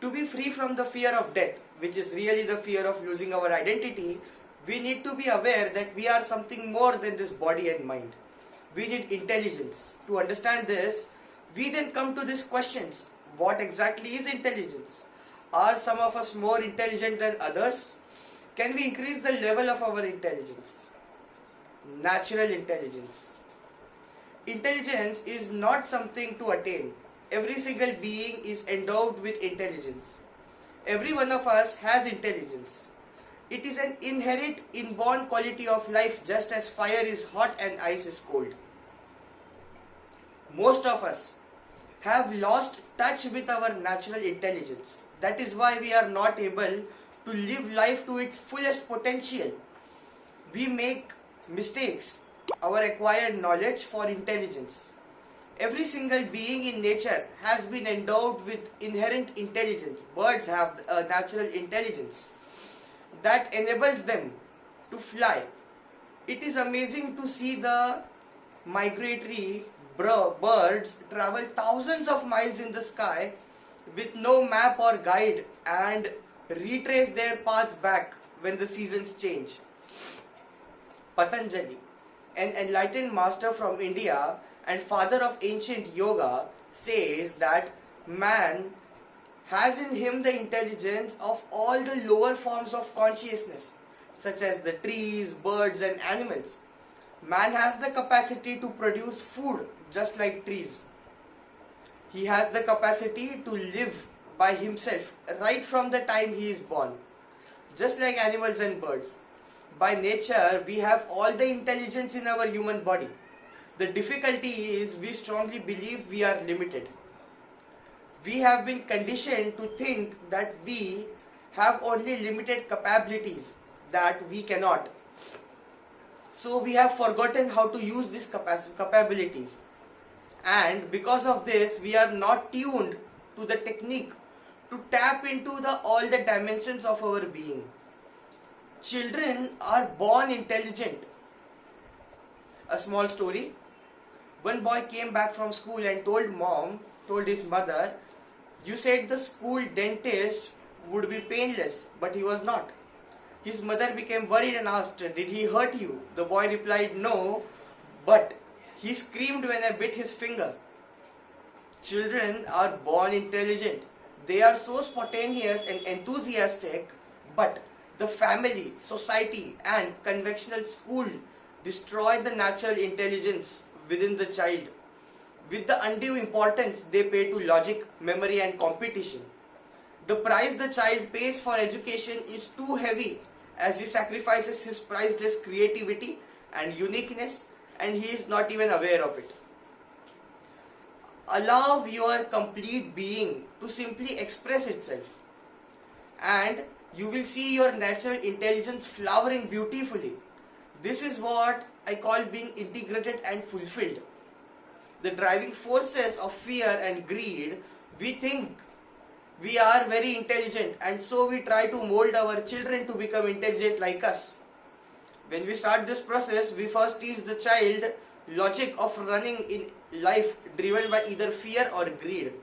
To be free from the fear of death, which is really the fear of losing our identity, we need to be aware that we are something more than this body and mind. We need intelligence. To understand this, we then come to these questions. What exactly is intelligence? Are some of us more intelligent than others? Can we increase the level of our intelligence? Natural intelligence. Intelligence is not something to attain. Every single being is endowed with intelligence. Every one of us has intelligence. It is an inherent, inborn quality of life, just as fire is hot and ice is cold. Most of us have lost touch with our natural intelligence. That is why we are not able to live life to its fullest potential. We make mistakes our acquired knowledge for intelligence. Every single being in nature has been endowed with inherent intelligence. Birds have a natural intelligence that enables them to fly. It is amazing to see the migratory birds travel thousands of miles in the sky with no map or guide and retrace their paths back when the seasons change. Patanjali, an enlightened master from India and father of ancient yoga, says that man has in him the intelligence of all the lower forms of consciousness, such as the trees, birds and animals. Man has the capacity to produce food just like trees. He has the capacity to live by himself right from the time he is born, just like animals and birds. By nature, we have all the intelligence in our human body. The difficulty is we strongly believe we are limited. We have been conditioned to think that we have only limited capabilities, that we cannot. So we have forgotten how to use these capabilities. And because of this, we are not tuned to the technique to tap into all the dimensions of our being. Children are born intelligent. A small story. One boy came back from school and told his mother, "You said the school dentist would be painless, but he was not." His mother became worried and asked, "Did he hurt you?" The boy replied, "No, but he screamed when I bit his finger." Children are born intelligent. They are so spontaneous and enthusiastic, but the family, society and conventional school destroy the natural intelligence within the child with the undue importance they pay to logic, memory and competition. The price the child pays for education is too heavy, as he sacrifices his priceless creativity and uniqueness, and he is not even aware of it. Allow your complete being to simply express itself, and you will see your natural intelligence flowering beautifully. This is what I call being integrated and fulfilled. The driving forces of fear and greed, we think we are very intelligent, and so we try to mold our children to become intelligent like us. When we start this process, we first teach the child logic of running in life driven by either fear or greed.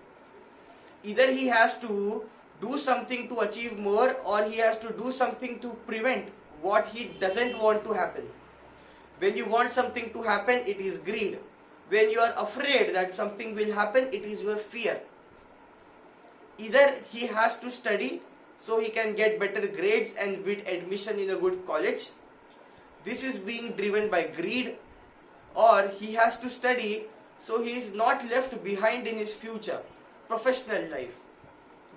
Either he has to do something to achieve more, or he has to do something to prevent what he doesn't want to happen. When you want something to happen, it is greed. When you are afraid that something will happen, it is your fear. Either he has to study so he can get better grades and with admission in a good college. This is being driven by greed. Or he has to study so he is not left behind in his future, professional life.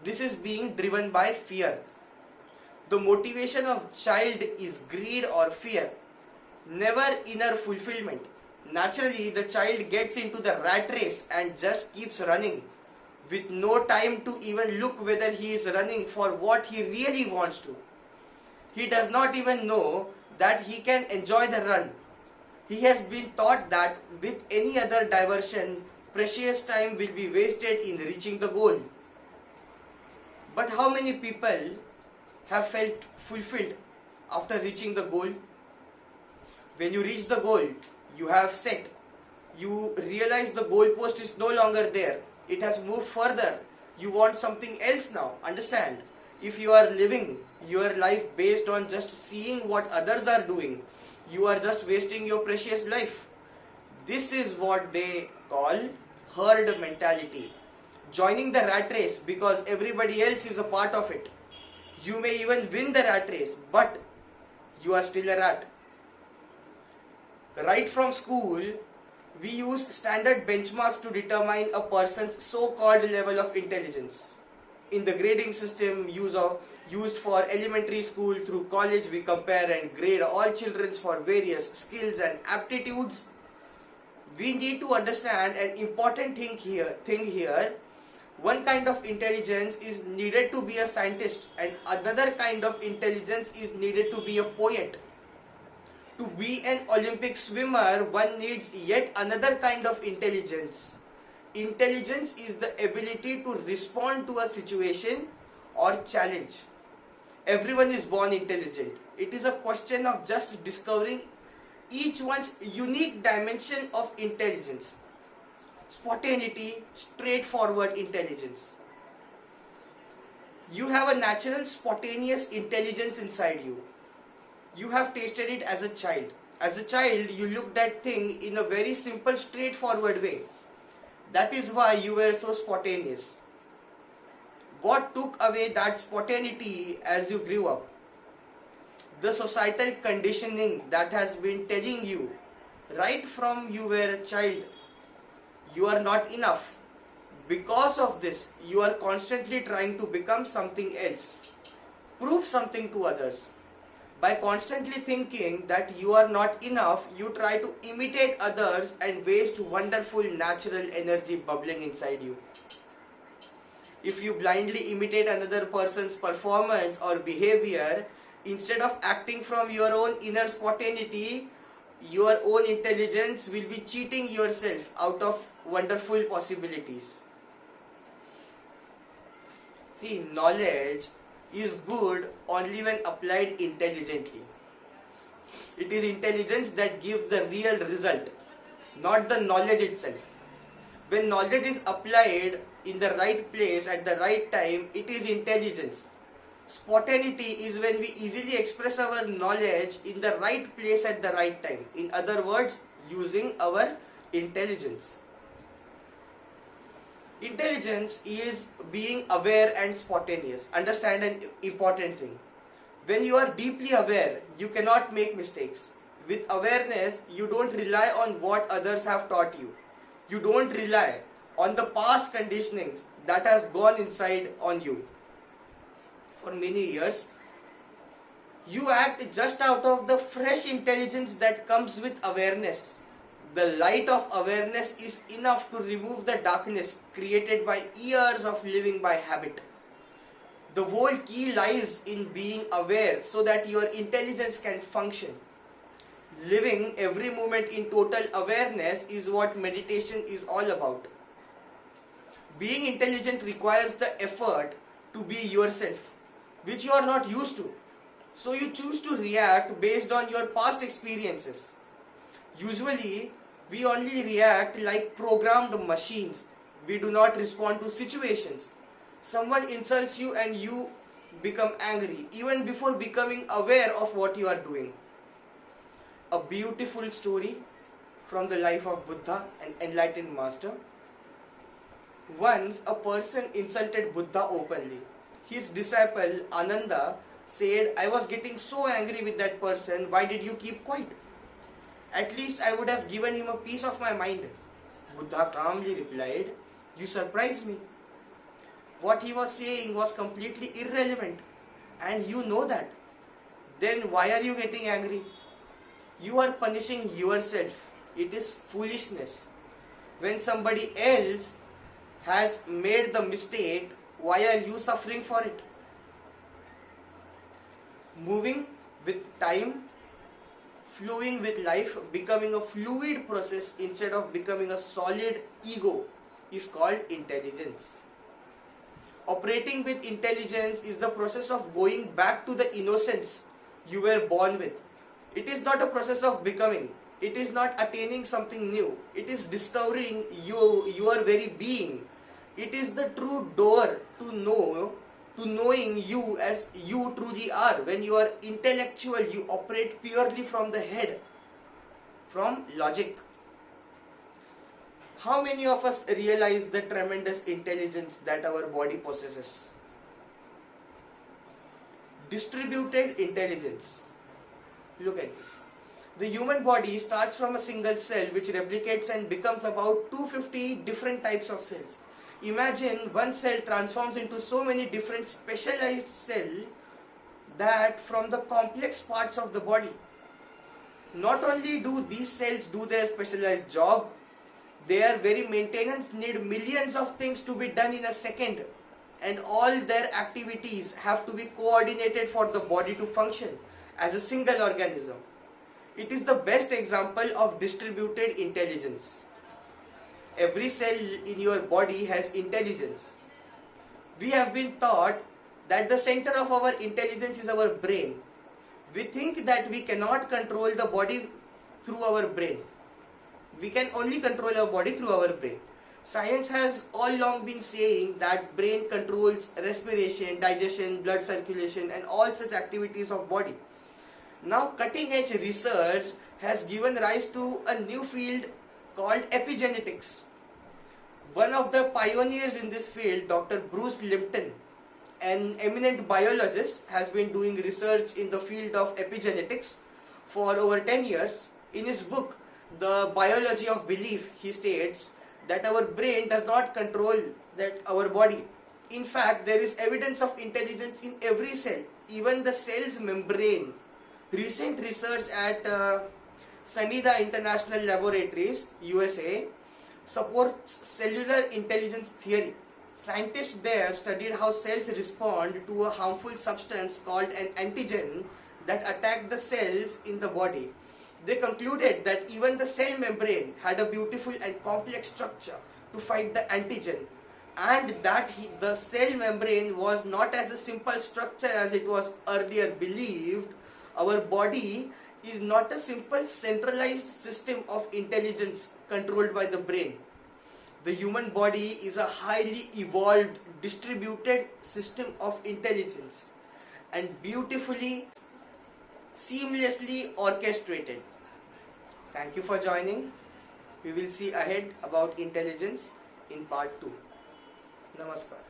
This is being driven by fear. The motivation of child is greed or fear, never inner fulfillment. Naturally, the child gets into the rat race and just keeps running, with no time to even look whether he is running for what he really wants to. He does not even know that he can enjoy the run. He has been taught that with any other diversion, precious time will be wasted in reaching the goal. But how many people have felt fulfilled after reaching the goal? When you reach the goal you have set, you realize the goal post is no longer there. It has moved further. You want something else now. Understand? If you are living your life based on just seeing what others are doing, you are just wasting your precious life. This is what they call herd mentality. Joining the rat race because everybody else is a part of it. You may even win the rat race, but you are still a rat. Right from school, we use standard benchmarks to determine a person's so-called level of intelligence. In the grading system used for elementary school through college, we compare and grade all children for various skills and aptitudes. We need to understand an important thing here. One kind of intelligence is needed to be a scientist, and another kind of intelligence is needed to be a poet. To be an Olympic swimmer, one needs yet another kind of intelligence. Intelligence is the ability to respond to a situation or challenge. Everyone is born intelligent. It is a question of just discovering each one's unique dimension of intelligence. Spontaneity, straightforward intelligence. You have a natural spontaneous intelligence inside you. You have tasted it as a child. As a child, you looked at things in a very simple, straightforward way. That is why you were so spontaneous. What took away that spontaneity as you grew up? The societal conditioning that has been telling you right from you were a child, you are not enough. Because of this, you are constantly trying to become something else, prove something to others. By constantly thinking that you are not enough, you try to imitate others and waste wonderful natural energy bubbling inside you. If you blindly imitate another person's performance or behavior, instead of acting from your own inner spontaneity, your own intelligence will be cheating yourself out of wonderful possibilities. See, knowledge is good only when applied intelligently. It is intelligence that gives the real result, not the knowledge itself. When knowledge is applied in the right place at the right time, it is intelligence. Spontaneity is when we easily express our knowledge in the right place at the right time. In other words, using our intelligence. Intelligence is being aware and spontaneous. Understand an important thing. When you are deeply aware, you cannot make mistakes. With awareness, you don't rely on what others have taught you. You don't rely on the past conditionings that has gone inside on you. For many years, you act just out of the fresh intelligence that comes with awareness. The light of awareness is enough to remove the darkness created by years of living by habit. The whole key lies in being aware so that your intelligence can function. Living every moment in total awareness is what meditation is all about. Being intelligent requires the effort to be yourself, which you are not used to. So you choose to react based on your past experiences. Usually, we only react like programmed machines. We do not respond to situations. Someone insults you and you become angry even before becoming aware of what you are doing. A beautiful story from the life of Buddha, an enlightened master. Once a person insulted Buddha openly. His disciple Ananda said, "I was getting so angry with that person, why did you keep quiet? At least I would have given him a piece of my mind." Buddha calmly replied, "You surprised me. What he was saying was completely irrelevant, and you know that. Then why are you getting angry? You are punishing yourself. It is foolishness. When somebody else has made the mistake, why are you suffering for it?" Moving with time, flowing with life, becoming a fluid process instead of becoming a solid ego is called intelligence. Operating with intelligence is the process of going back to the innocence you were born with. It is not a process of becoming. It is not attaining something new. It is discovering your very being. It is the true door to knowing you as you truly are. When you are intellectual, you operate purely from the head, from logic. How many of us realize the tremendous intelligence that our body possesses? Distributed intelligence. Look at this. The human body starts from a single cell which replicates and becomes about 250 different types of cells. Imagine one cell transforms into so many different specialized cells that from the complex parts of the body. Not only do these cells do their specialized job, their very maintenance need millions of things to be done in a second, and all their activities have to be coordinated for the body to function as a single organism. It is the best example of distributed intelligence. Every cell in your body has intelligence. We have been taught that the center of our intelligence is our brain. We think that we cannot control the body through our brain. We can only control our body through our brain. Science has all along been saying that brain controls respiration, digestion, blood circulation and all such activities of body. Now cutting edge research has given rise to a new field called epigenetics. One of the pioneers in this field, Dr. Bruce Lipton, an eminent biologist, has been doing research in the field of epigenetics for over 10 years. In his book, The Biology of Belief, he states that our brain does not control our body. In fact, there is evidence of intelligence in every cell, even the cell's membrane. Recent research at Sanida International Laboratories, USA, supports cellular intelligence theory. Scientists there studied how cells respond to a harmful substance called an antigen that attacked the cells in the body. They concluded that even the cell membrane had a beautiful and complex structure to fight the antigen, and that the cell membrane was not as a simple structure as it was earlier believed. Our body is not a simple centralized system of intelligence controlled by the brain. The human body is a highly evolved, distributed system of intelligence and beautifully, seamlessly orchestrated. Thank you for joining. We will see ahead about intelligence in part 2. Namaskar.